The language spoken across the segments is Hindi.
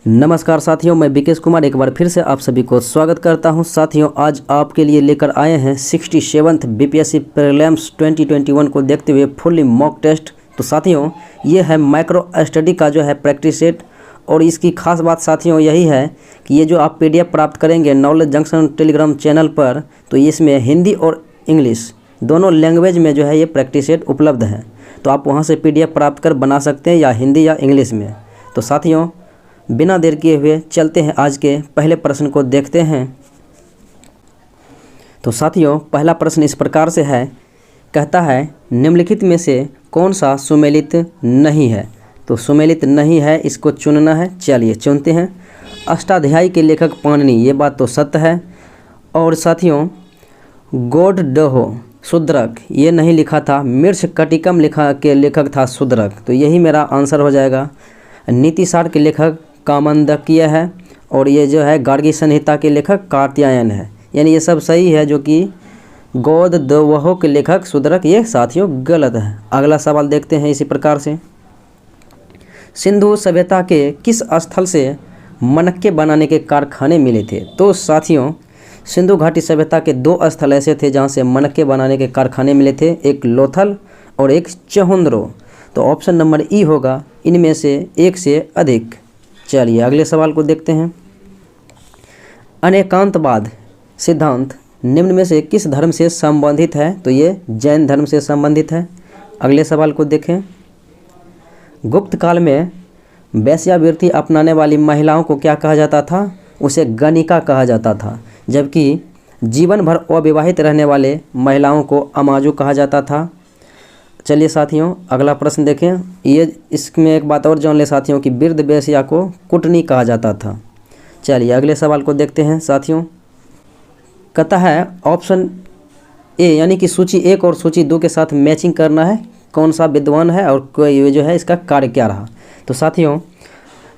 नमस्कार साथियों, मैं विकेश कुमार एक बार फिर से आप सभी को स्वागत करता हूं। साथियों, आज आपके लिए लेकर आए हैं 67th बीपीएससी प्रीलिम्स 2021 को देखते हुए फुल्ली मॉक टेस्ट। तो साथियों, ये है माइक्रो स्टडी का जो है प्रैक्टिस सेट, और इसकी खास बात साथियों यही है कि ये जो आप पीडीएफ प्राप्त करेंगे नॉलेज जंक्शन टेलीग्राम चैनल पर, तो इसमें हिंदी और इंग्लिश दोनों लैंग्वेज में जो है ये प्रैक्टिस सेट उपलब्ध है। तो आप वहाँ से पीडीएफ प्राप्त कर बना सकते हैं, या हिंदी या इंग्लिश में। तो साथियों, बिना देर किए हुए चलते हैं आज के पहले प्रश्न को देखते हैं। तो साथियों, पहला प्रश्न इस प्रकार से है, कहता है निम्नलिखित में से कौन सा सुमेलित नहीं है। तो सुमेलित नहीं है, इसको चुनना है। चलिए चुनते हैं। अष्टाध्यायी के लेखक पाणिनि, ये बात तो सत्य है। और साथियों, गौडडोह शूद्रक ये नहीं लिखा था, मृच्छ कटिकम लिखा के लेखक था शूद्रक, तो यही मेरा आंसर हो जाएगा। नीतिसार के लेखक कामंदकीय है, और ये जो है गार्गी संहिता के लेखक कात्यायन है, यानी ये सब सही है। जो कि गौडडोह के लेखक शूद्रक, ये साथियों गलत है। अगला सवाल देखते हैं इसी प्रकार से, सिंधु सभ्यता के किस स्थल से मटके बनाने के कारखाने मिले थे। तो साथियों, सिंधु घाटी सभ्यता के दो स्थल ऐसे थे जहाँ से मटके बनाने के कारखाने मिले थे, एक लोथल और एक चहुंद्रो। तो ऑप्शन नंबर ई होगा इनमें से एक से अधिक। चलिए अगले सवाल को देखते हैं। अनेकांतवाद सिद्धांत निम्न में से किस धर्म से संबंधित है। तो ये जैन धर्म से संबंधित है। अगले सवाल को देखें। गुप्त काल में वेश्यावृत्ति अपनाने वाली महिलाओं को क्या कहा जाता था। उसे गणिका कहा जाता था, जबकि जीवन भर अविवाहित रहने वाले महिलाओं को अमाजू कहा जाता था। चलिए साथियों, अगला प्रश्न देखें। ये इसमें एक बात और जान ले साथियों कि वृद्ध वेश्या को कुटनी कहा जाता था। चलिए अगले सवाल को देखते हैं साथियों। कहता है ऑप्शन ए यानी कि सूची 1 और सूची 2 के साथ मैचिंग करना है, कौन सा विद्वान है और कोई जो है इसका कार्य क्या रहा। तो साथियों,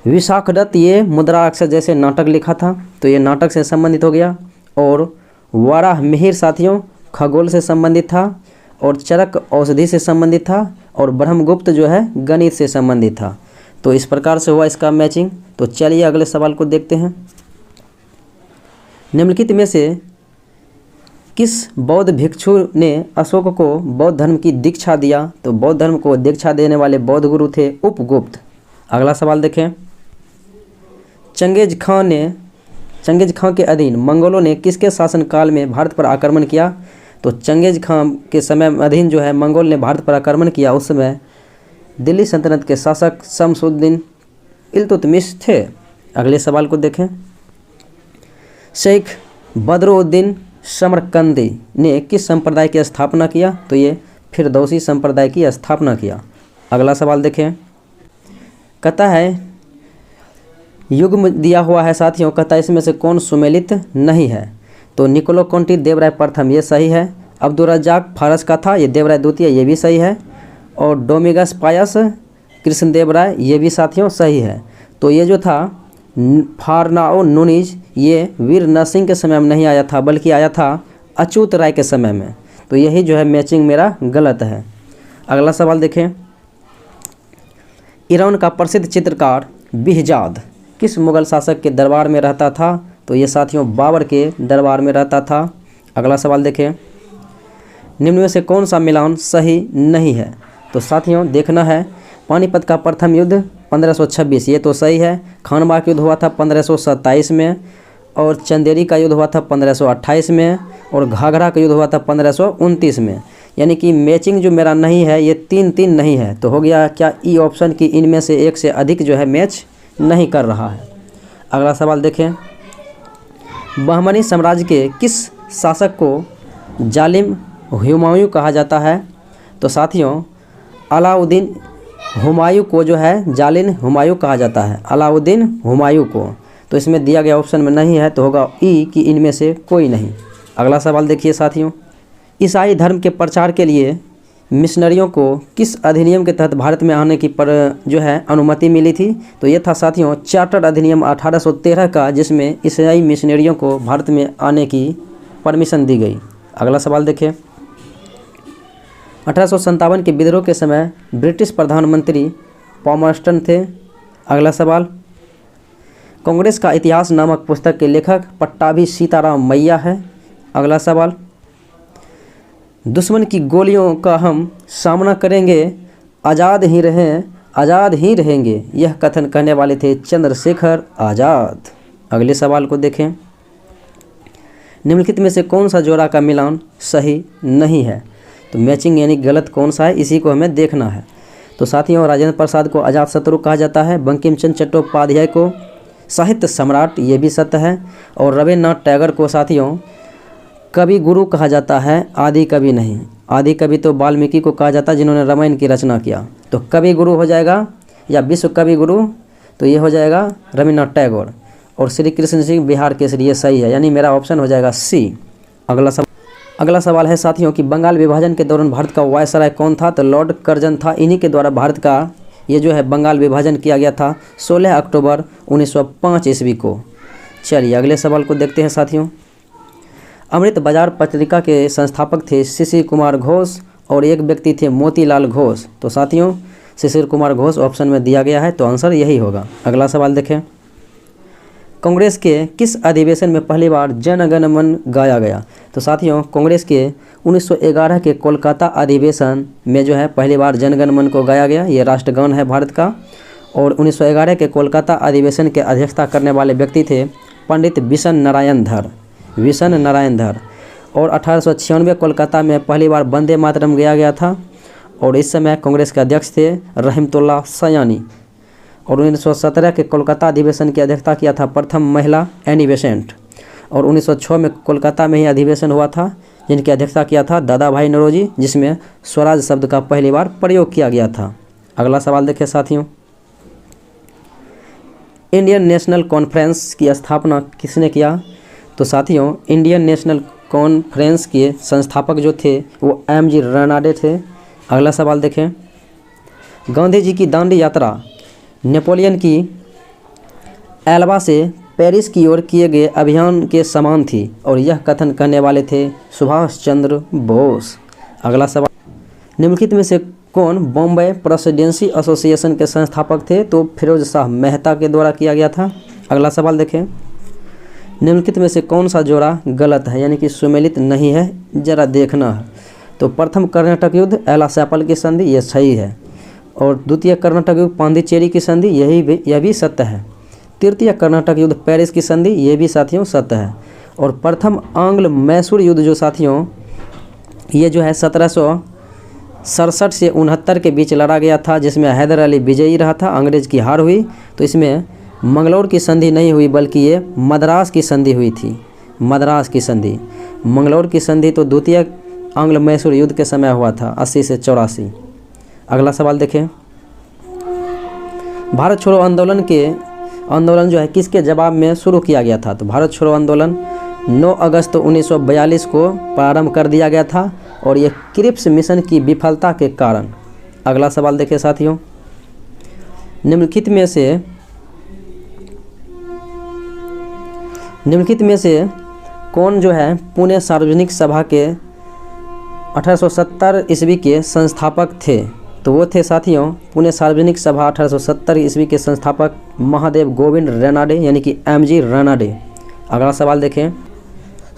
विशाखदत्त ये मुद्रा अक्षर जैसे नाटक लिखा था, तो ये नाटक से संबंधित हो गया। और वाराह मिहिर साथियों खगोल से संबंधित था, और चरक औषधि से संबंधित था, और ब्रह्मगुप्त जो है गणित से संबंधित था। तो इस प्रकार से हुआ इसका मैचिंग। तो चलिए अगले सवाल को देखते हैं। निम्नलिखित में से किस बौद्ध भिक्षु ने अशोक को बौद्ध धर्म की दीक्षा दिया। तो बौद्ध धर्म को दीक्षा देने वाले बौद्ध गुरु थे उपगुप्त। अगला सवाल देखें। चंगेज खां के अधीन मंगोलों ने किसके शासनकाल में भारत पर आक्रमण किया। तो चंगेज खां के समय में अधीन जो है मंगोल ने भारत पर आक्रमण किया, उस समय दिल्ली सल्तनत के शासक शमसुद्दीन इल्तुतमिश थे। अगले सवाल को देखें। शेख बदरुद्दीन समरकंदी ने किस संप्रदाय की स्थापना किया। तो ये फिरदौसी संप्रदाय की स्थापना किया। अगला सवाल देखें। कहता है युग्म दिया हुआ है साथियों, कहता है इसमें से कौन सुमेलित नहीं है। तो निकोलो कोंटी देवराय प्रथम, ये सही है। अब्दुल रज्जाक फारस का था, ये देवराय द्वितीय, ये भी सही है। और डोमिगस पायस कृष्णदेव राय, ये भी साथियों सही है। तो ये जो था फारनाओ नुनिज, ये वीर नरसिंह के समय में नहीं आया था, बल्कि आया था अच्युत राय के समय में। तो यही जो है मैचिंग मेरा गलत है। अगला सवाल देखें। ईरान का प्रसिद्ध चित्रकार बिहजाद किस मुगल शासक के दरबार में रहता था। तो ये साथियों बाबर के दरबार में रहता था। अगला सवाल देखें। निम्न में से कौन सा मिलान सही नहीं है। तो साथियों देखना है, पानीपत का प्रथम युद्ध 1526, ये तो सही है। खानबाग युद्ध हुआ था 1527 में, और चंदेरी का युद्ध हुआ था 1528 में, और घाघरा का युद्ध हुआ था 1529 में। यानी कि मैचिंग जो मेरा नहीं है, ये 3-3 नहीं है। तो हो गया क्या ई ऑप्शन की इनमें से एक से अधिक जो है मैच नहीं कर रहा है। अगला सवाल देखें। बहमनी साम्राज्य के किस शासक को जालिम हुमायूं कहा जाता है। तो साथियों अलाउद्दीन हुमायूं को जो है जालिम हुमायूं कहा जाता है, अलाउद्दीन हुमायूं को। तो इसमें दिया गया ऑप्शन में नहीं है, तो होगा ई कि इनमें से कोई नहीं। अगला सवाल देखिए साथियों। ईसाई धर्म के प्रचार के लिए मिशनरियों को किस अधिनियम के तहत भारत में आने की जो है अनुमति मिली थी। तो ये था साथियों चार्टर अधिनियम 1813 का, जिसमें ईसाई मिशनरियों को भारत में आने की परमिशन दी गई। अगला सवाल देखें। 1857 के विद्रोह के समय ब्रिटिश प्रधानमंत्री पॉमर्स्टन थे। अगला सवाल, कांग्रेस का इतिहास नामक पुस्तक के लेखक पट्टाभी सीताराम मैया है। अगला सवाल, दुश्मन की गोलियों का हम सामना करेंगे, आज़ाद ही रहेंगे, यह कथन कहने वाले थे चंद्रशेखर आज़ाद। अगले सवाल को देखें, निम्नलिखित में से कौन सा जोड़ा का मिलान सही नहीं है? तो मैचिंग यानी गलत कौन सा है, इसी को हमें देखना है। तो साथियों, राजेंद्र प्रसाद को अजातशत्रु कहा जाता है, बंकिम चंद्र चट्टोपाध्याय को साहित्य सम्राट, ये भी सत्य है, और रविन्द्रनाथ टैगोर को साथियों कवि गुरु कहा जाता है, आदि कवि नहीं। आदि कवि तो वाल्मीकि को कहा जाता है जिन्होंने रामायण की रचना किया। तो कवि गुरु हो जाएगा या विश्व कवि गुरु, तो ये हो जाएगा रविन्द्रनाथ टैगोर। और श्री कृष्ण सिंह बिहार केसरी, ये सही है, यानी मेरा ऑप्शन हो जाएगा सी। अगला सवाल है साथियों कि बंगाल विभाजन के दौरान भारत का वायसराय कौन था? तो लॉर्ड कर्जन था। इन्हीं के द्वारा भारत का ये जो है बंगाल विभाजन किया गया था 16 अक्टूबर 1905 ईस्वी को। चलिए अगले सवाल को देखते हैं साथियों। अमृत बाजार पत्रिका के संस्थापक थे शिशिर कुमार घोष और एक व्यक्ति थे मोतीलाल घोष। तो साथियों शिशिर कुमार घोष ऑप्शन में दिया गया है, तो आंसर यही होगा। अगला सवाल देखें, कांग्रेस के किस अधिवेशन में पहली बार जन गण मन गाया गया? तो साथियों कांग्रेस के 1911 के कोलकाता अधिवेशन में जो है पहली बार जन गण मन को गाया गया, ये राष्ट्रगान है भारत का। और 1911 के कोलकाता अधिवेशन के अध्यक्षता करने वाले व्यक्ति थे पंडित विशन नारायण धर। और 1896 कोलकाता में पहली बार वंदे मातरम गाया गया था, और इस समय कांग्रेस के अध्यक्ष थे रहमतुल्लाह सयानी। और 1917 के कोलकाता अधिवेशन की अध्यक्षता किया था प्रथम महिला एनी बेसेंट। और 1906 में कोलकाता में ही अधिवेशन हुआ था जिनकी अध्यक्षता किया था दादा भाई नौरोजी, जिसमें स्वराज शब्द का पहली बार प्रयोग किया गया था। अगला सवाल देखिए साथियों, इंडियन नेशनल कॉन्फ्रेंस की स्थापना किसने किया? तो साथियों इंडियन नेशनल कॉन्फ्रेंस के संस्थापक जो थे वो एम.जी. रनाडे थे। अगला सवाल देखें, गांधी जी की दांडी यात्रा नेपोलियन की एल्बा से पेरिस की ओर किए गए अभियान के समान थी, और यह कथन कहने वाले थे सुभाष चंद्र बोस। अगला सवाल, निम्नलिखित में से कौन बॉम्बे प्रेसिडेंसी एसोसिएशन के संस्थापक थे? तो फिरोज शाह मेहता के द्वारा किया गया था। अगला सवाल देखें, निम्नलिखित में से कौन सा जोड़ा गलत है यानी कि सुमेलित नहीं है, जरा देखना है। तो प्रथम कर्नाटक युद्ध एला सैपल की संधि, यह सही है। और द्वितीय कर्नाटक युद्ध पांडिचेरी की संधि, यह भी सत्य है। तृतीय कर्नाटक युद्ध पेरिस की संधि, ये भी साथियों सत्य है। और प्रथम आंग्ल मैसूर युद्ध जो साथियों ये जो है 1767 से 69 के बीच लड़ा गया था, जिसमें हैदर अली विजयी रहा था, अंग्रेज की हार हुई। तो इसमें मंगलौर की संधि नहीं हुई बल्कि ये मद्रास की संधि हुई थी, मद्रास की संधि। मंगलौर की संधि तो द्वितीय आंग्ल मैसूर युद्ध के समय हुआ था 80 से 84। अगला सवाल देखें, भारत छोड़ो आंदोलन जो है किसके जवाब में शुरू किया गया था? तो भारत छोड़ो आंदोलन 9 अगस्त 1942 को प्रारंभ कर दिया गया था, और ये क्रिप्स मिशन की विफलता के कारण। अगला सवाल देखें साथियों, निम्नलिखित में से कौन जो है पुणे सार्वजनिक सभा के 1870 ईस्वी के संस्थापक थे? तो वो थे साथियों पुणे सार्वजनिक सभा 1870 ईस्वी के संस्थापक महादेव गोविंद रेनाडे यानी कि एम.जी. रेनाडे। अगला सवाल देखें,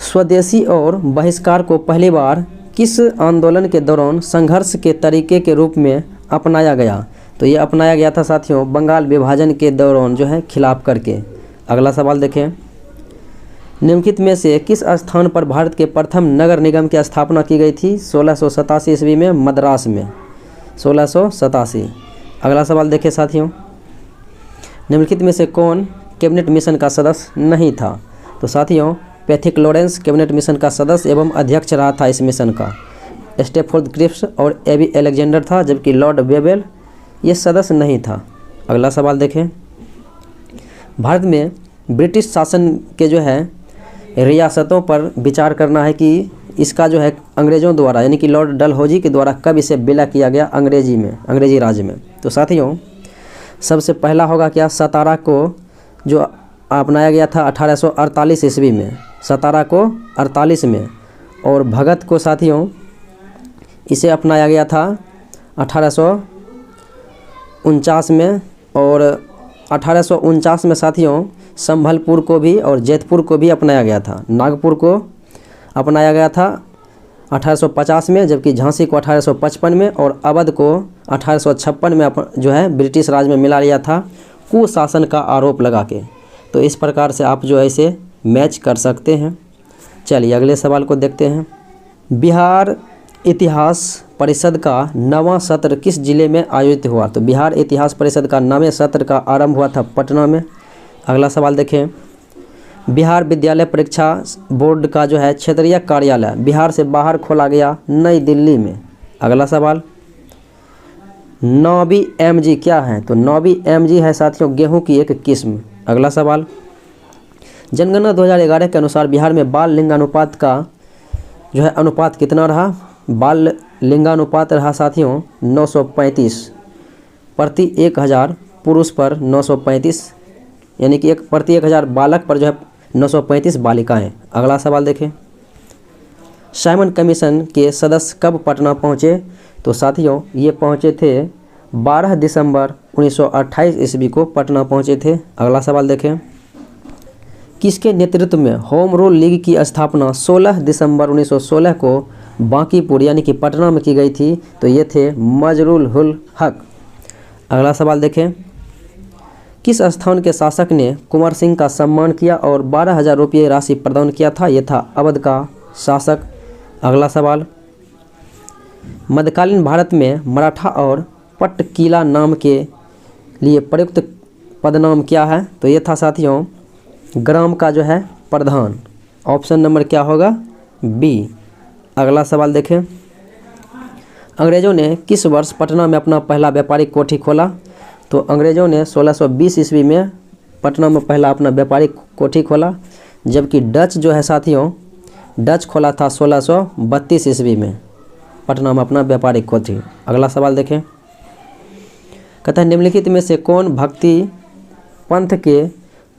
स्वदेशी और बहिष्कार को पहली बार किस आंदोलन के दौरान संघर्ष के तरीके के रूप में अपनाया गया? तो ये अपनाया गया था साथियों बंगाल विभाजन के दौरान जो है खिलाफ करके। अगला सवाल देखें, निम्नलिखित में से किस स्थान पर भारत के प्रथम नगर निगम की स्थापना की गई थी? 1687 ईस्वी में मद्रास में, 1687। अगला सवाल देखें साथियों, निम्नलिखित में से कौन कैबिनेट मिशन का सदस्य नहीं था? तो साथियों पैथिक लॉरेंस कैबिनेट मिशन का सदस्य एवं अध्यक्ष रहा था इस मिशन का। स्टेफोर्ड क्रिप्स और एबी अलेक्जेंडर था, जबकि लॉर्ड वेबल ये सदस्य नहीं था। अगला सवाल देखें, भारत में ब्रिटिश शासन के जो है रियासतों पर विचार करना है कि इसका जो है अंग्रेज़ों द्वारा यानी कि लॉर्ड डलहौजी के द्वारा कब इसे विलय किया गया अंग्रेजी राज्य में। तो साथियों सबसे पहला होगा क्या, सतारा को जो अपनाया गया था 1848 ईस्वी में, सतारा को 48 में। और भगत को साथियों इसे अपनाया गया था 1849 में। और 1849 में साथियों संभलपुर को भी और जैतपुर को भी अपनाया गया था। नागपुर को अपनाया गया था 1850 में, जबकि झांसी को 1855 में और अवध को 1856 में जो है ब्रिटिश राज में मिला लिया था कुशासन का आरोप लगा के। तो इस प्रकार से आप जो है इसे मैच कर सकते हैं। चलिए अगले सवाल को देखते हैं। बिहार इतिहास परिषद का 9वां सत्र किस जिले में आयोजित हुआ? तो बिहार इतिहास परिषद का 9वें सत्र का आरंभ हुआ था पटना में। अगला सवाल देखें। बिहार विद्यालय परीक्षा बोर्ड का जो है क्षेत्रीय कार्यालय बिहार से बाहर खोला गया नई दिल्ली में। अगला सवाल, नौवीं एमजी क्या है? तो नौवीं एमजी है साथियों गेहूं की एक किस्म। अगला सवाल, जनगणना 2011 के अनुसार बिहार में बाल लिंगानुपात का जो है अनुपात कितना रहा? बाल लिंगानुपात रहा साथियों 935 प्रति 1000 पुरुष पर 935, यानी कि एक प्रति 1000 बालक पर जो है 935 बालिकाएं। अगला सवाल देखें। साइमन कमीशन के सदस्य कब पटना पहुंचे? तो साथियों ये पहुंचे थे 12 दिसंबर 1928 ईस्वी को पटना पहुंचे थे। अगला सवाल देखें। किसके नेतृत्व में होम रूल लीग की स्थापना 16 दिसंबर 1916 को बांकीपुर यानी कि पटना में की गई थी? तो ये थे मजरुल हुल हक। अगला सवाल देखें। किस स्थान के शासक ने कुंवर सिंह का सम्मान किया और 12,000 रुपये राशि प्रदान किया था? यह था अवध का शासक। अगला सवाल, मध्यकालीन भारत में मराठा और पट्टकीला नाम के लिए प्रयुक्त पदनाम क्या है? तो ये था साथियों ग्राम का जो है प्रधान। ऑप्शन नंबर क्या होगा? बी। अगला सवाल देखें। अंग्रेजों ने किस वर्ष पटना में अपना पहला व्यापारिक कोठी खोला? तो अंग्रेजों ने 1620 ईस्वी में पटना में पहला अपना व्यापारिक कोठी खोला, जबकि डच जो है साथियों डच खोला था 1632 ईस्वी में पटना में अपना व्यापारिक कोठी। अगला सवाल देखें। कहता है निम्नलिखित में से कौन भक्ति पंथ के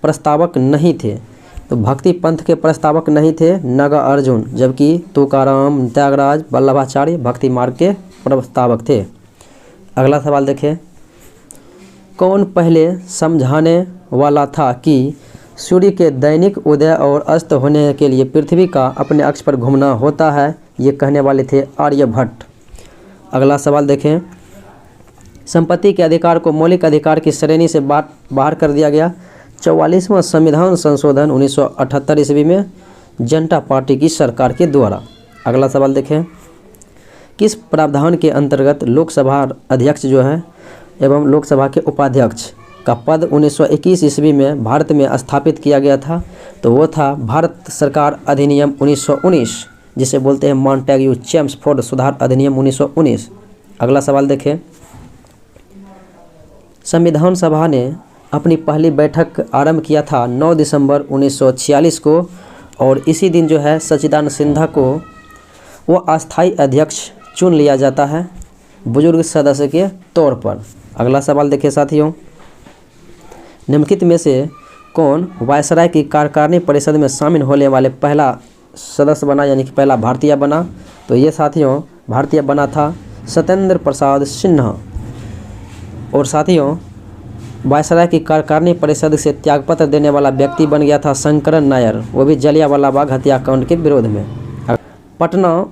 प्रस्तावक नहीं थे? तो भक्ति पंथ के प्रस्तावक नहीं थे नागा अर्जुन, जबकि तुकाराम, त्यागराज, वल्लभाचार्य भक्ति मार्ग के प्रस्तावक थे। अगला सवाल देखें। कौन पहले समझाने वाला था कि सूर्य के दैनिक उदय और अस्त होने के लिए पृथ्वी का अपने अक्ष पर घूमना होता है? ये कहने वाले थे आर्यभट्ट। अगला सवाल देखें। संपत्ति के अधिकार को मौलिक अधिकार की श्रेणी से बाहर कर दिया गया 44वां संविधान संशोधन 1978 ईस्वी में जनता पार्टी की सरकार के द्वारा। अगला सवाल देखें। किस प्रावधान के अंतर्गत लोकसभा अध्यक्ष जो है एवं लोकसभा के उपाध्यक्ष का पद 1921 ईस्वी में भारत में स्थापित किया गया था? तो वो था भारत सरकार अधिनियम 1919, जिसे बोलते हैं मॉन्टेग्यू चेम्सफोर्ड सुधार अधिनियम 1919। अगला सवाल देखें। संविधान सभा ने अपनी पहली बैठक आरंभ किया था 9 दिसंबर 1946 को और इसी दिन जो है सच्चिदानंद सिन्हा को वो अस्थायी अध्यक्ष चुन लिया जाता है बुजुर्ग सदस्य के तौर पर। अगला सवाल देखिए साथियों। निम्नलिखित में से कौन वायसराय की कार्यकारिणी परिषद में शामिल होने वाले पहला सदस्य बना, यानी कि पहला भारतीय बना? तो ये साथियों भारतीय बना था सत्येंद्र प्रसाद सिन्हा। और साथियों वायसराय की कार्यकारिणी परिषद से त्यागपत्र देने वाला व्यक्ति बन गया था शंकरन नायर, वो भी जलियांवाला बाग हत्याकांड के विरोध में। पटना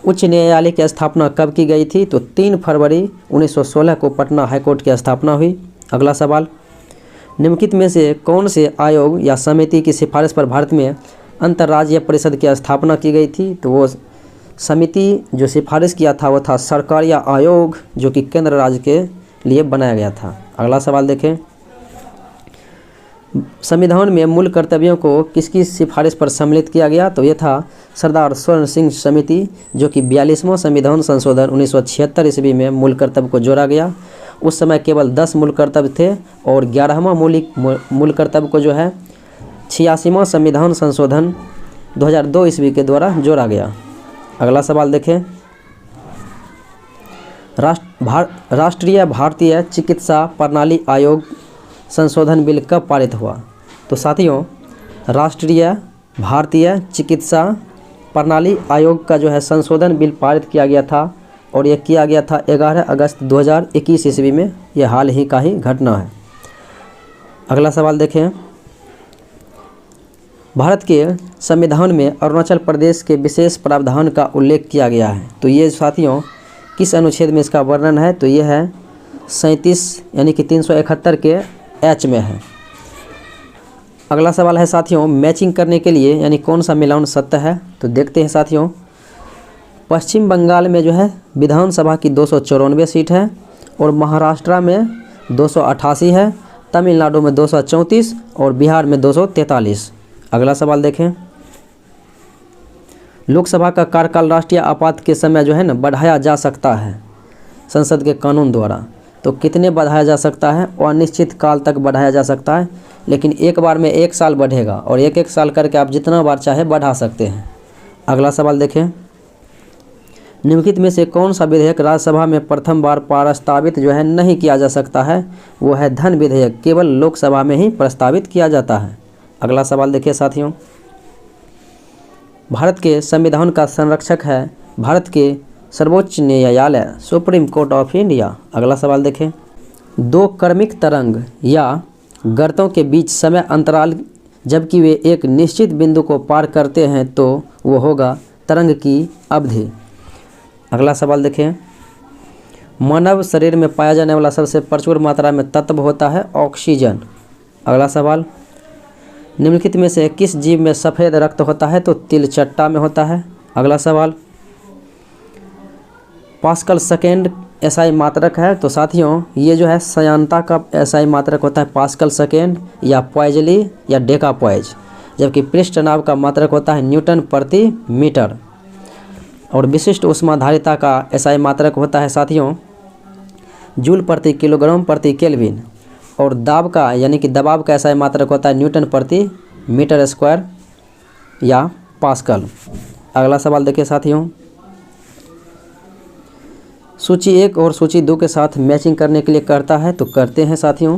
उच्च न्यायालय की स्थापना कब की गई थी? तो 3 फरवरी 1916 को पटना हाईकोर्ट की स्थापना हुई। अगला सवाल। निम्नलिखित में से कौन से आयोग या समिति की सिफारिश पर भारत में अंतर्राज्यीय परिषद की स्थापना की गई थी? तो वो समिति जो सिफारिश किया था वो था सरकारिया आयोग, जो कि केंद्र राज्य के लिए बनाया गया था। अगला सवाल देखें। संविधान में मूल कर्तव्यों को किसकी सिफारिश पर सम्मिलित किया गया? तो ये था सरदार स्वर्ण सिंह समिति, जो कि 42वां संविधान संशोधन 1976 ईस्वी में मूल कर्तव्य को जोड़ा गया। उस समय केवल 10 मूल कर्तव्य थे और 11वां मूल कर्तव्य को जो है 86वां संविधान संशोधन 2002 ईस्वी के द्वारा जोड़ा गया। अगला सवाल देखें। राष्ट्रीय भारतीय चिकित्सा प्रणाली आयोग संशोधन बिल कब पारित हुआ? तो साथियों राष्ट्रीय भारतीय चिकित्सा प्रणाली आयोग का जो है संशोधन बिल पारित किया गया था और यह किया गया था 11 अगस्त 2021 ईस्वी में। यह हाल ही का ही घटना है। अगला सवाल देखें। भारत के संविधान में अरुणाचल प्रदेश के विशेष प्रावधान का उल्लेख किया गया है। तो ये साथियों किस अनुच्छेद में इसका वर्णन है? तो ये है 37 यानी कि 371 के एच में है। अगला सवाल है साथियों, मैचिंग करने के लिए यानी कौन सा मिलान सत्य है? तो देखते हैं साथियों, पश्चिम बंगाल में जो है विधानसभा की 294 सीट है और महाराष्ट्र में 288 है, तमिलनाडु में 234 और बिहार में 243। अगला सवाल देखें, लोकसभा का कार्यकाल राष्ट्रीय आपात के समय जो है ना बढ़ाया जा सकता है संसद के कानून द्वारा। तो कितने बढ़ाया जा सकता है? अनिश्चित काल तक बढ़ाया जा सकता है, लेकिन एक बार में 1 साल बढ़ेगा और 1-1 साल करके आप जितना बार चाहे बढ़ा सकते हैं। अगला सवाल देखें, निम्नलिखित में से कौन सा विधेयक राज्यसभा में प्रथम बार प्रस्तावित जो है नहीं किया जा सकता है? वो है धन विधेयक, केवल लोकसभा में ही प्रस्तावित किया जाता है। अगला सवाल देखिए साथियों, भारत के संविधान का संरक्षक है भारत के सर्वोच्च न्यायालय सुप्रीम कोर्ट ऑफ इंडिया। अगला सवाल देखें, 2 क्रमिक तरंग या गर्तों के बीच समय अंतराल जबकि वे एक निश्चित बिंदु को पार करते हैं तो वो होगा तरंग की अवधि। अगला सवाल देखें, मानव शरीर में पाया जाने वाला सबसे प्रचुर मात्रा में तत्व होता है ऑक्सीजन। अगला सवाल, निम्नलिखित में से किस जीव में सफ़ेद रक्त होता है? तो तिलचट्टा में होता है। अगला सवाल, पास्कल सेकेंड एसआई मात्रक है। तो साथियों ये जो है सयांता का एसआई मात्रक होता है पास्कल सेकेंड या पॉइजली या डेकापॉइज, जबकि पृष्ठ नाभ का मात्रक होता है न्यूटन प्रति मीटर। और विशिष्ट ऊष्माधारिता का एसआई मात्रक होता है साथियों जूल प्रति किलोग्राम प्रति केल्विन। और दाब का यानी कि दबाव का एसआई मात्रक होता है न्यूटन प्रति मीटर स्क्वायर या पास्कल। अगला सवाल देखिए साथियों, सूची 1 और सूची 2 के साथ मैचिंग करने के लिए करता है। तो करते हैं साथियों,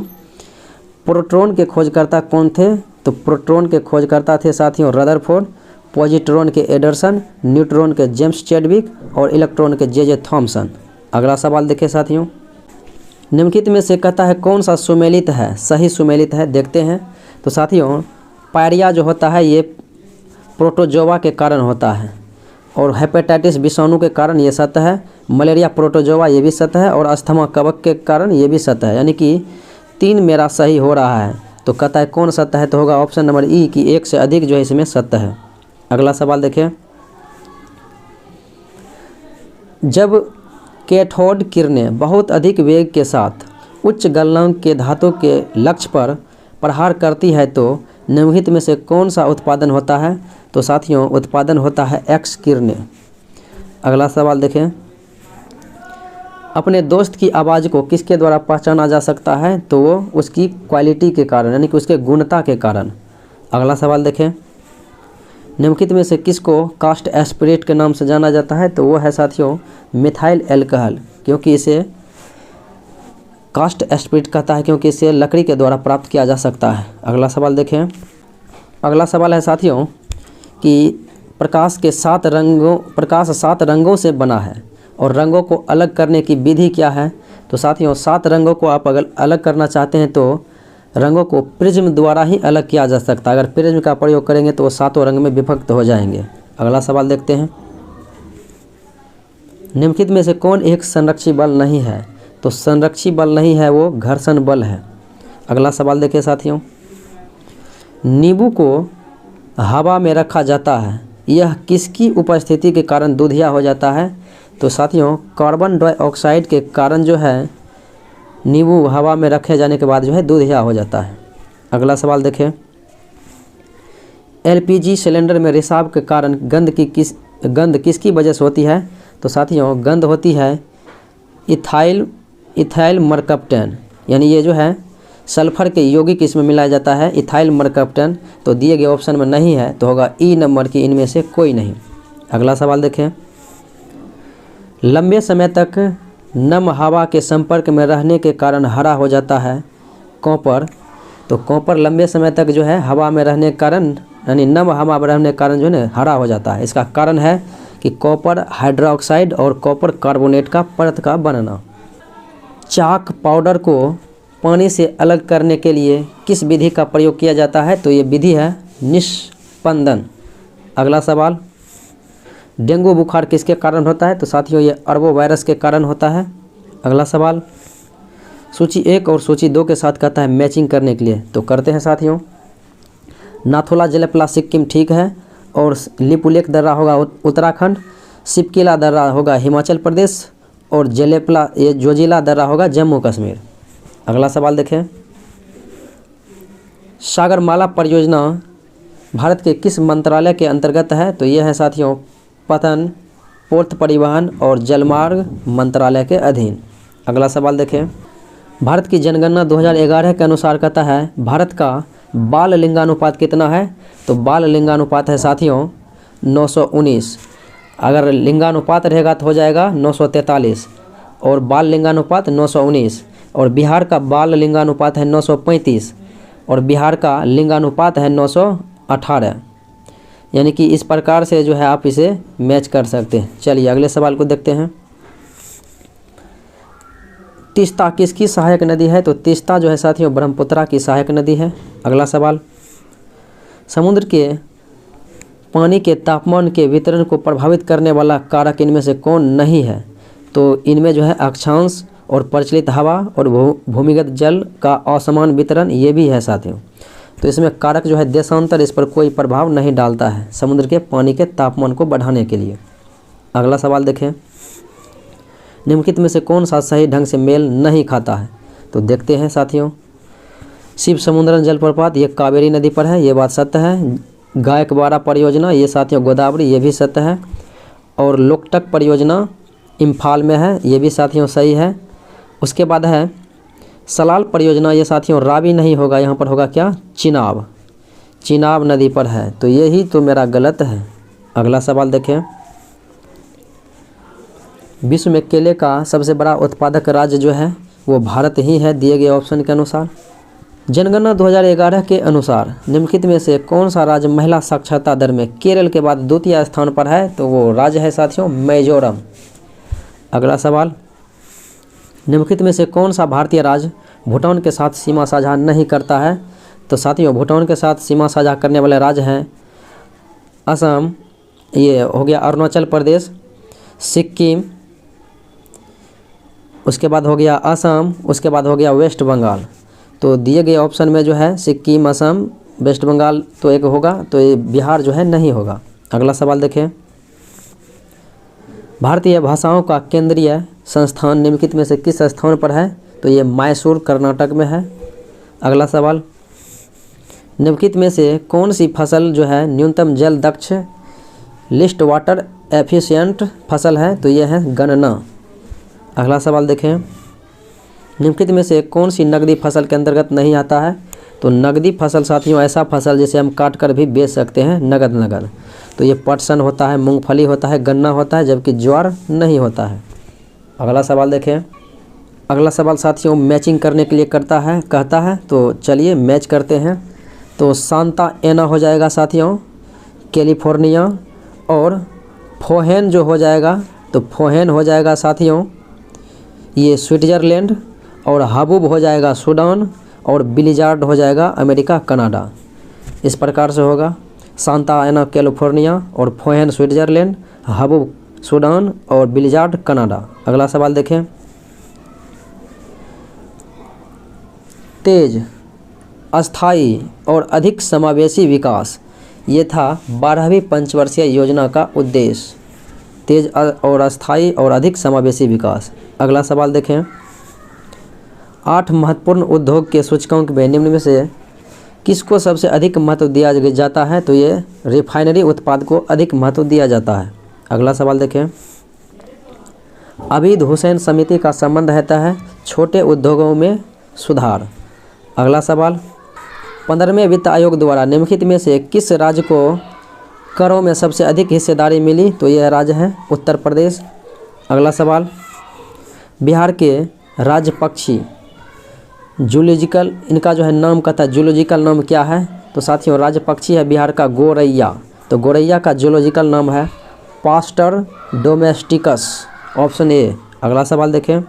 प्रोटॉन के खोजकर्ता कौन थे? तो प्रोटॉन के खोजकर्ता थे साथियों रदरफोर्ड, पॉजिट्रॉन के एडरसन, न्यूट्रॉन के जेम्स चैडविक और इलेक्ट्रॉन के जे थॉमसन। अगला सवाल देखिए साथियों, निम्नलिखित में से कहता है कौन सा सुमेलित है, सही सुमेलित है? देखते हैं। तो साथियों पायरिया जो होता है ये प्रोटोजोआ के कारण होता है और हेपेटाइटिस विषाणु के कारण ये सत्य है, मलेरिया प्रोटोजोआ ये भी सत्य है और अस्थमा कवक के कारण ये भी सत्य है, यानी कि 3 मेरा सही हो रहा है। तो कहता है कौन सत्य है? तो होगा ऑप्शन नंबर ई कि 1 से अधिक जो है इसमें सत्य है। अगला सवाल देखें, जब कैथोड किरणें बहुत अधिक वेग के साथ उच्च गलनांक के धातु के लक्ष्य पर प्रहार करती है तो निम्नलिखित में से कौन सा उत्पादन होता है? तो साथियों उत्पादन होता है एक्स किरणें। अगला सवाल देखें, अपने दोस्त की आवाज़ को किसके द्वारा पहचाना जा सकता है? तो वो उसकी क्वालिटी के कारण यानी कि उसके गुणता के कारण। अगला सवाल देखें, निम्नलिखित में से किसको कास्ट एस्पिरेट के नाम से जाना जाता है? तो वो है साथियों मिथाइल एल्कोहल, क्योंकि इसे कास्ट एस्पिरेट कहता है क्योंकि इसे लकड़ी के द्वारा प्राप्त किया जा सकता है। अगला सवाल देखें, अगला सवाल है साथियों कि प्रकाश 7 रंगों से बना है और रंगों को अलग करने की विधि क्या है? तो साथियों 7 रंगों को आप अगर अलग करना चाहते हैं तो रंगों को प्रिज्म द्वारा ही अलग किया जा सकता है। अगर प्रिज्म का प्रयोग करेंगे तो वो 7 रंग में विभक्त हो जाएंगे। अगला सवाल देखते हैं, निम्नलिखित में से कौन एक संरक्षी बल नहीं है? तो संरक्षी बल नहीं है वो घर्षण बल है। अगला सवाल देखिए साथियों, नींबू को हवा में रखा जाता है, यह किसकी उपस्थिति के कारण दूधिया हो जाता है? तो साथियों कार्बन डाइऑक्साइड के कारण जो है नींबू हवा में रखे जाने के बाद जो है दूधिया हो जाता है। अगला सवाल देखें, एलपीजी सिलेंडर में रिसाव के कारण गंध किसकी वजह से होती है? तो साथियों गंध होती है इथाइल मरकप्टन, यानी ये जो है सल्फर के यौगिक इसमें मिलाया जाता है इथाइल मरकप्टन। तो दिए गए ऑप्शन में नहीं है तो होगा ई नंबर की इनमें से कोई नहीं। अगला सवाल देखें, लंबे समय तक नम हवा के संपर्क में रहने के कारण हरा हो जाता है कॉपर। तो कॉपर लंबे समय तक जो है हवा में रहने के कारण यानी नम हवा में रहने के कारण जो है ना हरा हो जाता है। इसका कारण है कि कॉपर हाइड्रोक्साइड और कॉपर कार्बोनेट का परत का बनना। चाक पाउडर को पानी से अलग करने के लिए किस विधि का प्रयोग किया जाता है? तो ये विधि है स्पंदन। अगला सवाल, डेंगू बुखार किसके कारण होता है? तो साथियों ये अरबो वायरस के कारण होता है। अगला सवाल, सूची 1 और सूची 2 के साथ कहता है मैचिंग करने के लिए, तो करते हैं साथियों। नाथुला जलेपला सिक्किम ठीक है, और लिपुलेख दर्रा होगा उत्तराखंड, सिपकिला दर्रा होगा हिमाचल प्रदेश, और जलेपला ये जोजिला दर्रा होगा जम्मू कश्मीर। अगला सवाल देखें, सागरमाला परियोजना भारत के किस मंत्रालय के अंतर्गत है? तो ये है साथियों पतन, पोर्ट परिवहन और जलमार्ग मंत्रालय के अधीन। अगला सवाल देखें, भारत की जनगणना 2011 के अनुसार कहता है भारत का बाल लिंगानुपात कितना है? तो बाल लिंगानुपात है साथियों 919। अगर लिंगानुपात रहेगा तो हो जाएगा 943, और बाल लिंगानुपात 919, और बिहार का बाल लिंगानुपात है 935, और बिहार का लिंगानुपात है 918। यानी कि इस प्रकार से जो है आप इसे मैच कर सकते हैं। चलिए अगले सवाल को देखते हैं। तीस्ता किसकी सहायक नदी है? तो तीस्ता जो है साथियों ब्रह्मपुत्रा की सहायक नदी है। अगला सवाल, समुद्र के पानी के तापमान के वितरण को प्रभावित करने वाला कारक इनमें से कौन नहीं है? तो इनमें जो है अक्षांश और प्रचलित हवा और भूमिगत जल का असमान वितरण ये भी है साथियों। तो इसमें कारक जो है देशांतर इस पर कोई प्रभाव नहीं डालता है समुद्र के पानी के तापमान को बढ़ाने के लिए। अगला सवाल देखें, निम्नलिखित में से कौन सा सही ढंग से मेल नहीं खाता है? तो देखते हैं साथियों। शिव समुद्रम जलप्रपात ये कावेरी नदी पर है, ये बात सत्य है। गायकवाड़ा परियोजना ये साथियों गोदावरी, ये भी सत्य है। और लोकटक परियोजना इम्फाल में है, ये भी साथियों सही है। उसके बाद है सलाल परियोजना, ये साथियों रावी नहीं होगा, यहाँ पर होगा क्या? चिनाब, चिनाब नदी पर है, तो यही तो मेरा गलत है। अगला सवाल देखें, विश्व में केले का सबसे बड़ा उत्पादक राज्य जो है वो भारत ही है, दिए गए ऑप्शन के अनुसार। जनगणना 2011 के अनुसार निम्नलिखित में से कौन सा राज्य महिला साक्षरता दर में केरल के बाद द्वितीय स्थान पर है? तो वो राज्य है साथियों मिजोरम। अगला सवाल, निम्नलिखित में से कौन सा भारतीय राज्य भूटान के साथ सीमा साझा नहीं करता है? तो साथियों भूटान के साथ सीमा साझा करने वाले राज्य हैं असम, ये हो गया अरुणाचल प्रदेश, सिक्किम, उसके बाद हो गया असम, उसके बाद हो गया वेस्ट बंगाल। तो दिए गए ऑप्शन में जो है सिक्किम, असम, वेस्ट बंगाल तो एक होगा, तो ये बिहार जो है नहीं होगा। अगला सवाल देखें, भारतीय भाषाओं का केंद्रीय संस्थान निम्नलिखित में से किस स्थान पर है? तो ये मैसूर कर्नाटक में है। अगला सवाल, निम्नलिखित में से कौन सी फसल जो है न्यूनतम जल दक्ष लिस्ट वाटर एफिशिएंट फसल है? तो ये है गन्ना। अगला सवाल देखें, निम्नलिखित में से कौन सी नकदी फसल के अंतर्गत नहीं आता है? तो नकदी फसल साथियों ऐसा फसल जिसे हम काट कर भी बेच सकते हैं नगद। तो ये पटसन होता है, मूंगफली होता है, गन्ना होता है, जबकि ज्वार नहीं होता है। अगला सवाल देखें, अगला सवाल साथियों मैचिंग करने के लिए कहता है, तो चलिए मैच करते हैं। तो सांता एना हो जाएगा साथियों कैलिफोर्निया, और फोहेन जो हो जाएगा, तो फोहेन हो जाएगा साथियों ये स्विट्ज़रलैंड, और हबूब हो जाएगा सूडान, और बिलिजार्ड हो जाएगा अमेरिका कनाडा। इस प्रकार से होगा सांता एना कैलिफोर्निया, और फोहेन स्विट्ज़रलैंड, हबूब सूडान, और बिलिजार्ड कनाडा। अगला सवाल देखें, तेज, अस्थाई और अधिक समावेशी विकास ये था 12वीं पंचवर्षीय योजना का उद्देश्य, तेज और अस्थाई और अधिक समावेशी विकास। अगला सवाल देखें, 8 महत्वपूर्ण उद्योग के सूचकांक में निम्न में से किसको सबसे अधिक महत्व दिया जाता है? तो ये रिफाइनरी उत्पाद को अधिक महत्व दिया जाता है। अगला सवाल देखें, अबीद हुसैन समिति का संबंध रहता है छोटे उद्योगों में सुधार। अगला सवाल, 15वें वित्त आयोग द्वारा निम्नलिखित में से किस राज्य को करों में सबसे अधिक हिस्सेदारी मिली? तो यह राज्य है उत्तर प्रदेश। अगला सवाल, बिहार के राज्य पक्षी जूलॉजिकल, इनका जो है नाम कहता है जूलॉजिकल नाम क्या है? तो साथियों राज्य पक्षी है बिहार का गोरैया। तो गोरैया का जूलॉजिकल नाम है पास्टर डोमेस्टिकस, ऑप्शन ए। अगला सवाल देखें,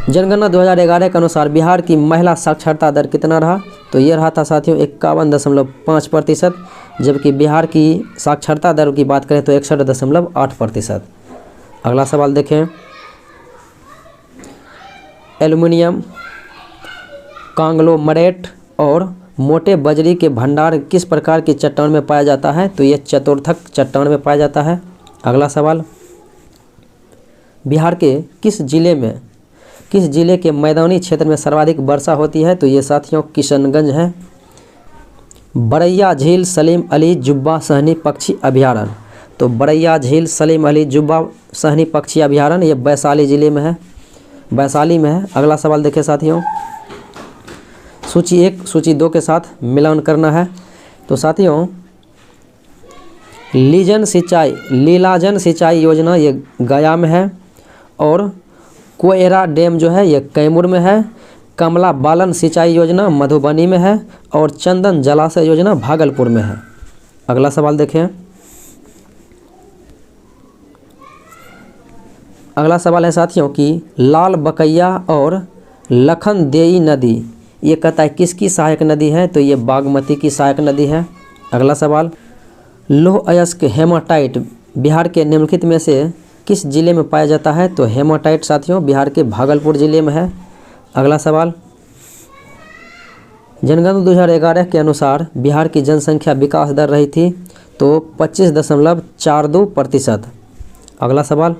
जनगणना 2011 के अनुसार बिहार की महिला साक्षरता दर कितना रहा? तो ये रहा था साथियों 51.5%, जबकि बिहार की साक्षरता दर की बात करें तो 61.8%। अगला सवाल देखें, एल्युमिनियम, कांग्लोमरेट और मोटे बजरी के भंडार किस प्रकार की चट्टान में पाया जाता है? तो ये चतुर्थक चट्टान में पाया जाता है। अगला सवाल, बिहार के किस जिले के मैदानी क्षेत्र में सर्वाधिक वर्षा होती है? तो ये साथियों किशनगंज है। बरैया झील सलीम अली जुब्बा सहनी पक्षी अभयारण्य, तो बरैया झील सलीम अली जुब्बा सहनी पक्षी अभयारण्य ये वैशाली जिले में है, वैशाली में है। अगला सवाल देखिए साथियों, सूची 1 सूची 2 के साथ मिलान करना है। तो साथियों लीलाजन सिंचाई योजना ये गया में है, और कोयरा डैम जो है ये कैमूर में है। कमला बालन सिंचाई योजना मधुबनी में है, और चंदन जलाशय योजना भागलपुर में है। अगला सवाल देखें, अगला सवाल है साथियों कि लाल बकैया और लखनदेई नदी ये कहता है किसकी सहायक नदी है? तो ये बागमती की सहायक नदी है। अगला सवाल, लौह अयस्क हेमाटाइट बिहार के निम्नलिखित में से किस जिले में पाया जाता है? तो हेमाटाइट साथियों बिहार के भागलपुर जिले में है। अगला सवाल, जनगणना 2011 के अनुसार बिहार की जनसंख्या विकास दर रही थी तो 25.42%। अगला सवाल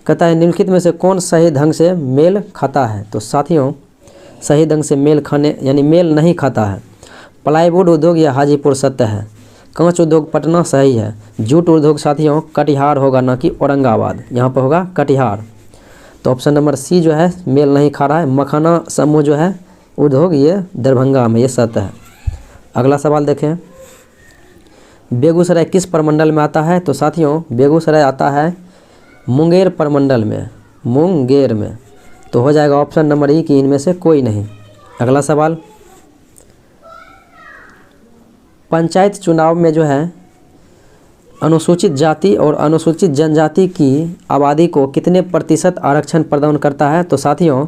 कहता है निम्नलिखित में से कौन सही ढंग से मेल खाता है? तो साथियों सही ढंग से मेल खाने यानी मेल नहीं खाता है। प्लाईवुड उद्योग या हाजीपुर सत्य है। कांच उद्योग पटना सही है। जूट उद्योग साथियों कटिहार होगा, ना कि औरंगाबाद, यहाँ पर होगा कटिहार। तो ऑप्शन नंबर सी जो है मेल नहीं खा रहा है। मखाना समूह जो है उद्योग ये दरभंगा में, ये सत्य है। अगला सवाल देखें, बेगूसराय किस प्रमंडल में आता है? तो साथियों बेगूसराय आता है मुंगेर प्रमंडल में, मुंगेर में। तो हो जाएगा ऑप्शन नंबर ई कि इनमें से कोई नहीं। अगला सवाल, पंचायत चुनाव में जो है अनुसूचित जाति और अनुसूचित जनजाति की आबादी को कितने प्रतिशत आरक्षण प्रदान करता है? तो साथियों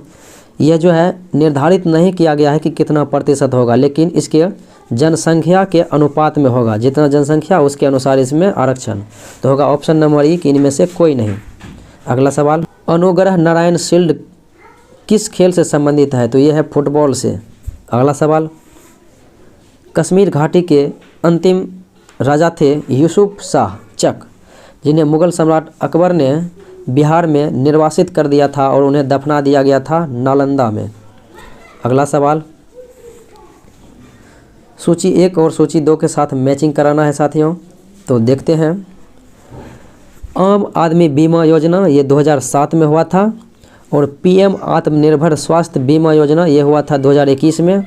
यह जो है निर्धारित नहीं किया गया है कि कितना प्रतिशत होगा, लेकिन इसके जनसंख्या के अनुपात में होगा। जितना जनसंख्या उसके अनुसार इसमें आरक्षण। तो होगा ऑप्शन नंबर ई कि इनमें से कोई नहीं। अगला सवाल, अनुग्रह नारायण शील्ड किस खेल से संबंधित है? तो यह है फुटबॉल से। अगला सवाल, कश्मीर घाटी के अंतिम राजा थे यूसुफ शाह चक, जिन्हें मुगल सम्राट अकबर ने बिहार में निर्वासित कर दिया था और उन्हें दफना दिया गया था नालंदा में। अगला सवाल, सूची 1 और सूची 2 के साथ मैचिंग कराना है साथियों। तो देखते हैं, आम आदमी बीमा योजना ये 2007 में हुआ था, और पीएम आत्मनिर्भर स्वास्थ्य बीमा योजना ये हुआ था 2021 में,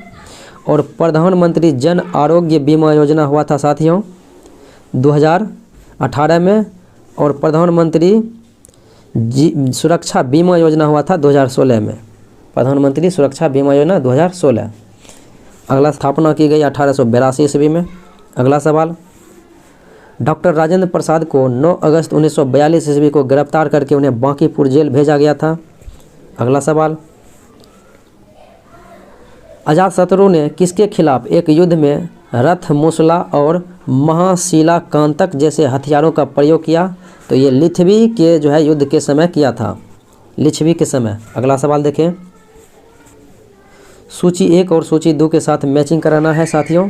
और प्रधानमंत्री जन आरोग्य बीमा योजना हुआ था साथियों 2018 में, और प्रधानमंत्री सुरक्षा बीमा योजना हुआ था 2016 में। प्रधानमंत्री सुरक्षा बीमा योजना 2016। अगला स्थापना की गई 1882 ईस्वी में। अगला सवाल, डॉक्टर राजेंद्र प्रसाद को 9 अगस्त 1942 ईस्वी को गिरफ्तार करके उन्हें बांकीपुर जेल भेजा गया था। अगला सवाल, अजातशत्रु ने किसके खिलाफ एक युद्ध में रथ, मूसला और महाशिलाकांतक जैसे हथियारों का प्रयोग किया? तो ये लिच्छवी के जो है युद्ध के समय किया था, लिच्छवी के समय। अगला सवाल देखें, सूची 1 और सूची 2 के साथ मैचिंग कराना है साथियों।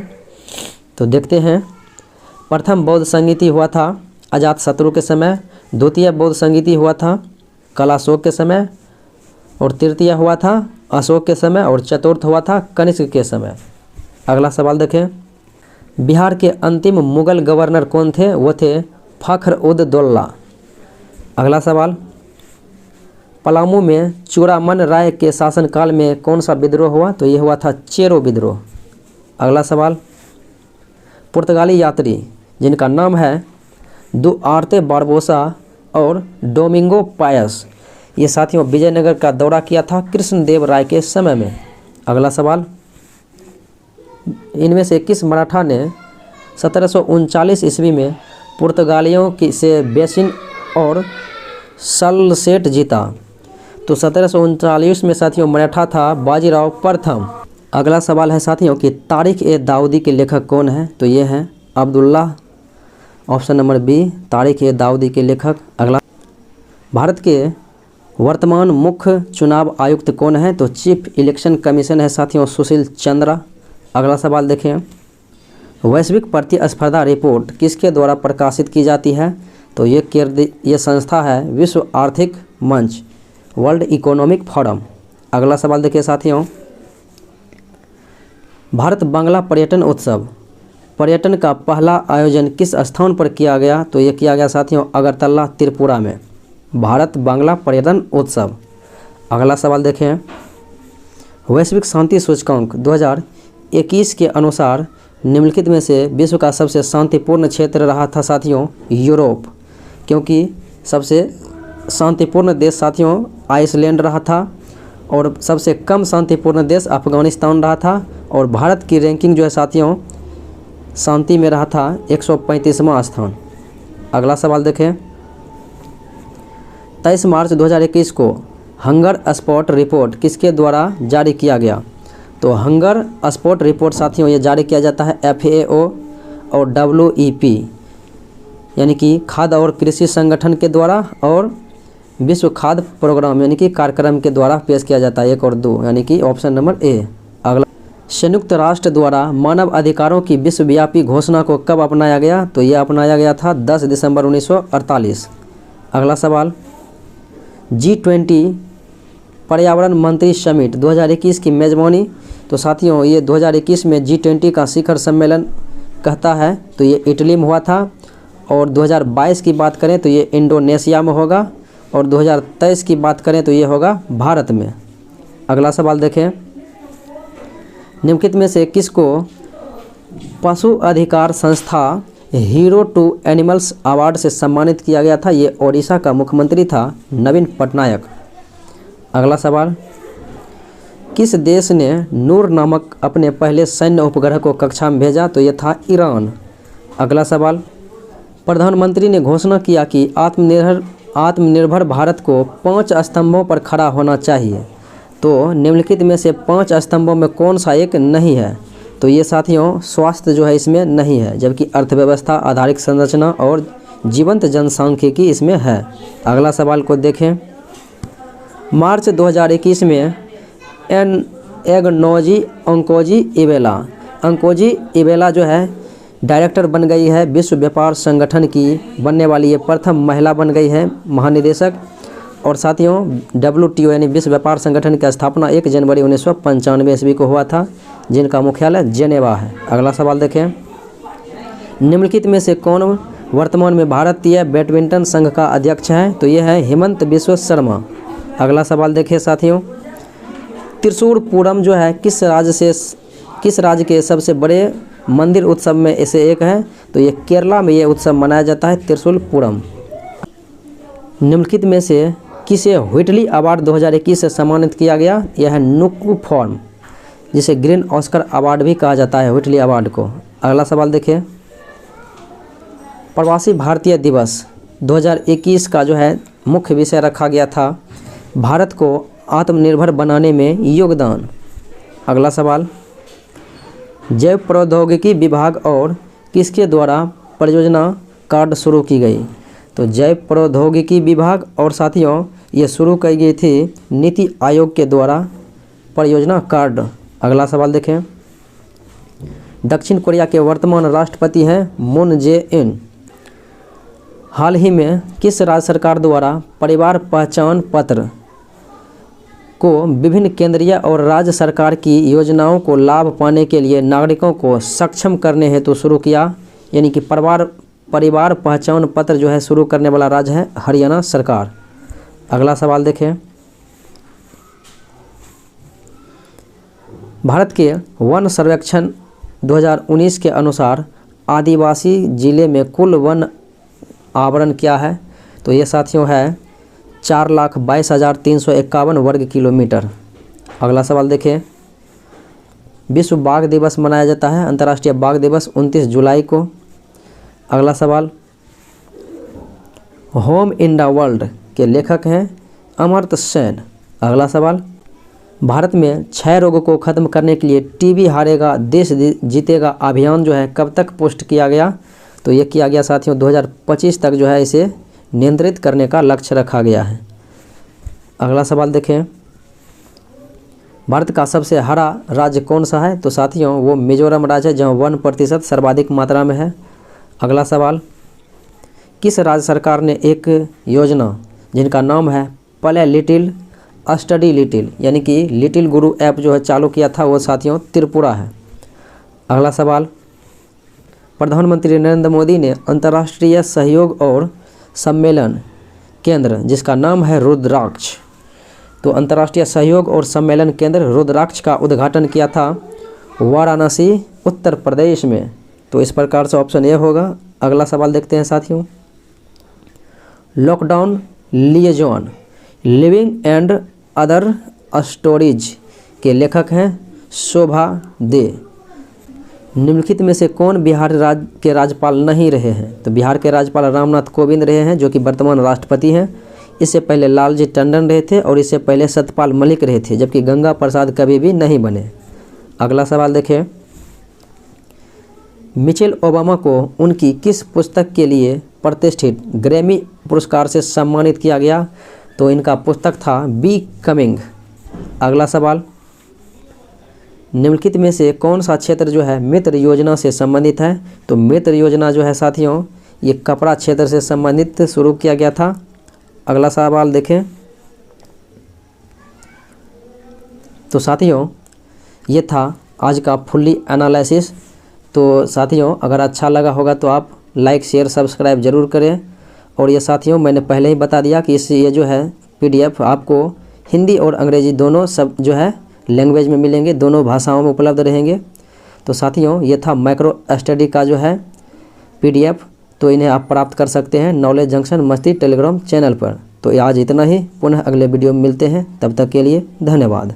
तो देखते हैं, प्रथम बौद्ध संगीति हुआ था अजातशत्रु के समय, द्वितीय बौद्ध संगीति हुआ था कलाशोक के समय, और तृतीय हुआ था अशोक के समय, और चतुर्थ हुआ था कनिष्क के समय। अगला सवाल देखें, बिहार के अंतिम मुगल गवर्नर कौन थे? वो थे फखर उद दौला। अगला सवाल, पलामू में चूड़ामन राय के शासनकाल में कौन सा विद्रोह हुआ? तो ये हुआ था चेरो विद्रोह। अगला सवाल, पुर्तगाली यात्री जिनका नाम है दुआर्ते बारबोसा और डोमिंगो पायस, ये साथियों विजयनगर का दौरा किया था कृष्णदेव राय के समय में। अगला सवाल, इनमें से किस मराठा ने 1739 ईस्वी में पुर्तगालियों से बेसिन और सलसेट जीता? तो 1739 में साथियों मराठा था बाजीराव प्रथम। अगला सवाल है साथियों कि तारिक-ए-दाऊदी के लेखक कौन है? तो ये हैं अब्दुल्लाह, ऑप्शन नंबर बी तारिक-ए-दाऊदी के लेखक। अगला, भारत के वर्तमान मुख्य चुनाव आयुक्त कौन है? तो चीफ इलेक्शन कमीशन है साथियों सुशील चंद्रा। अगला सवाल देखें, वैश्विक प्रतिस्पर्धा रिपोर्ट किसके द्वारा प्रकाशित की जाती है? तो ये संस्था है विश्व आर्थिक मंच, वर्ल्ड इकोनॉमिक फोरम। अगला सवाल देखिए साथियों, भारत बांग्ला पर्यटन उत्सव पर्यटन का पहला आयोजन किस स्थान पर किया गया? तो ये किया गया साथियों अगरतला त्रिपुरा में, भारत बांग्ला पर्यटन उत्सव। अगला सवाल देखें, वैश्विक शांति सूचकांक 2021 के अनुसार निम्नलिखित में से विश्व का सबसे शांतिपूर्ण क्षेत्र रहा था साथियों यूरोप, क्योंकि सबसे शांतिपूर्ण देश साथियों आइसलैंड रहा था और सबसे कम शांतिपूर्ण देश अफगानिस्तान रहा था। और भारत की रैंकिंग जो है साथियों शांति में रहा था 135वां स्थान। अगला सवाल देखें, 23 मार्च 2021 को हंगर स्पॉट रिपोर्ट किसके द्वारा जारी किया गया? तो हंगर स्पॉट रिपोर्ट साथियों ये जारी किया जाता है FAO और WEP यानी कि खाद्य और कृषि संगठन के द्वारा और विश्व खाद्य प्रोग्राम यानी कि कार्यक्रम के द्वारा पेश किया जाता है 1 और 2 यानी कि ऑप्शन नंबर ए। अगला, संयुक्त राष्ट्र द्वारा मानव अधिकारों की विश्वव्यापी घोषणा को कब अपनाया गया? तो यह अपनाया गया था 10 दिसंबर 1948। अगला सवाल, G20 पर्यावरण मंत्री समिट 2021 की मेजबानी? तो साथियों ये 2021 में G20 का शिखर सम्मेलन कहता है तो ये इटली में हुआ था। और 2022 की बात करें तो ये इंडोनेशिया में होगा और 2023 की बात करें तो ये होगा भारत में। अगला सवाल देखें, निम्नलिखित में से किसको पशु अधिकार संस्था हीरो टू एनिमल्स अवार्ड से सम्मानित किया गया था? ये ओडिशा का मुख्यमंत्री था नवीन पटनायक। अगला सवाल, किस देश ने नूर नामक अपने पहले सैन्य उपग्रह को कक्षा में भेजा? तो ये था ईरान। अगला सवाल, प्रधानमंत्री ने घोषणा किया कि आत्मनिर्भर भारत को 5 स्तंभों पर खड़ा होना चाहिए। तो निम्नलिखित में से 5 स्तंभों में कौन सा एक नहीं है? तो ये साथियों स्वास्थ्य जो है इसमें नहीं है, जबकि अर्थव्यवस्था, आधारिक संरचना और जीवंत जनसांख्यिकी इसमें है। अगला सवाल को देखें, मार्च 2021 में अंकोजी इवेला जो है डायरेक्टर बन गई है विश्व व्यापार संगठन की, बनने वाली ये प्रथम महिला बन गई है महानिदेशक। और साथियों WTO यानी विश्व व्यापार संगठन की स्थापना 1 जनवरी 1995 ईस्वी को हुआ था, जिनका मुख्यालय जेनेवा है। अगला सवाल देखें, निम्नलिखित में से कौन वर्तमान में भारतीय बैडमिंटन संघ का अध्यक्ष है? तो ये है हेमंत बिश्व शर्मा। अगला सवाल देखिए साथियों, त्रिशूरपूरम जो है किस राज्य के सबसे बड़े मंदिर उत्सव में से एक है? तो ये केरला में ये उत्सव मनाया जाता है त्रिशूरपूरम। निम्नलिखित में से किसे व्हिटली अवार्ड 2021 से सम्मानित किया गया? यह है नुक्कू फॉर्म, जिसे ग्रीन ऑस्कर अवार्ड भी कहा जाता है व्हिटली अवार्ड को। अगला सवाल देखिए, प्रवासी भारतीय दिवस 2021 का जो है मुख्य विषय रखा गया था भारत को आत्मनिर्भर बनाने में योगदान। अगला सवाल, जैव प्रौद्योगिकी विभाग और किसके द्वारा परियोजना कार्ड शुरू की गई? तो जैव प्रौद्योगिकी विभाग और साथियों ये शुरू की गई थी नीति आयोग के द्वारा परियोजना कार्ड। अगला सवाल देखें, दक्षिण कोरिया के वर्तमान राष्ट्रपति हैं मून जे-इन। हाल ही में किस राज्य सरकार द्वारा परिवार पहचान पत्र को विभिन्न केंद्रीय और राज्य सरकार की योजनाओं को लाभ पाने के लिए नागरिकों को सक्षम करने हेतु शुरू किया? यानी कि परिवार पहचान पत्र जो है शुरू करने वाला राज्य है हरियाणा सरकार। अगला सवाल देखें, भारत के वन सर्वेक्षण 2019 के अनुसार आदिवासी जिले में कुल वन आवरण क्या है? तो ये साथियों है 4,22,351 वर्ग किलोमीटर। अगला सवाल देखें, विश्व बाघ दिवस मनाया जाता है अंतर्राष्ट्रीय बाघ दिवस 29 जुलाई को। अगला सवाल, होम इन द वर्ल्ड के लेखक हैं अमर्त्य सेन। अगला सवाल, भारत में क्षय रोग को ख़त्म करने के लिए टीबी हारेगा देश जीतेगा अभियान जो है कब तक पोस्ट किया गया? तो ये किया गया साथियों 2025 तक जो है इसे नियंत्रित करने का लक्ष्य रखा गया है। अगला सवाल देखें, भारत का सबसे हरा राज्य कौन सा है? तो साथियों वो मिजोरम राज्य है, जहाँ 1% सर्वाधिक मात्रा में है। अगला सवाल, किस राज्य सरकार ने एक योजना जिनका नाम है प्ले लिटिल स्टडी लिटिल यानी कि लिटिल गुरु ऐप जो है चालू किया था? वो साथियों त्रिपुरा है। अगला सवाल, प्रधानमंत्री नरेंद्र मोदी ने अंतर्राष्ट्रीय सहयोग और सम्मेलन केंद्र जिसका नाम है रुद्राक्ष, तो अंतर्राष्ट्रीय सहयोग और सम्मेलन केंद्र रुद्राक्ष का उद्घाटन किया था वाराणसी उत्तर प्रदेश में। तो इस प्रकार से ऑप्शन ए होगा। अगला सवाल देखते हैं साथियों, lockdown liaison living and other stories के लेखक हैं शोभा दे। निम्नलिखित में से कौन बिहार राज्य के राज्यपाल नहीं रहे हैं? तो बिहार के राज्यपाल रामनाथ कोविंद रहे हैं, जो कि वर्तमान राष्ट्रपति हैं। इससे पहले लालजी टंडन रहे थे और इससे पहले सत्यपाल मलिक रहे थे, जबकि गंगा प्रसाद कभी भी नहीं बने। अगला सवाल देखें, मिशेल ओबामा को उनकी किस पुस्तक के लिए प्रतिष्ठित ग्रैमी पुरस्कार से सम्मानित किया गया? तो इनका पुस्तक था बी कमिंग। अगला सवाल, निम्नलिखित में से कौन सा क्षेत्र जो है मित्र योजना से संबंधित है? तो मित्र योजना जो है साथियों ये कपड़ा क्षेत्र से संबंधित शुरू किया गया था। अगला सवाल देखें, तो साथियों ये था आज का फुल्ली एनालिसिस। तो साथियों अगर अच्छा लगा होगा तो आप लाइक शेयर सब्सक्राइब जरूर करें। और ये साथियों मैंने पहले ही बता दिया कि ये जो है PDF आपको हिंदी और अंग्रेजी दोनों सब जो है लैंग्वेज में मिलेंगे, दोनों भाषाओं में उपलब्ध रहेंगे। तो साथियों ये था माइक्रो स्टडी का जो है PDF, तो इन्हें आप प्राप्त कर सकते हैं नॉलेज जंक्शन मस्ती टेलीग्राम चैनल पर। तो आज इतना ही, पुनः अगले वीडियो में मिलते हैं, तब तक के लिए धन्यवाद।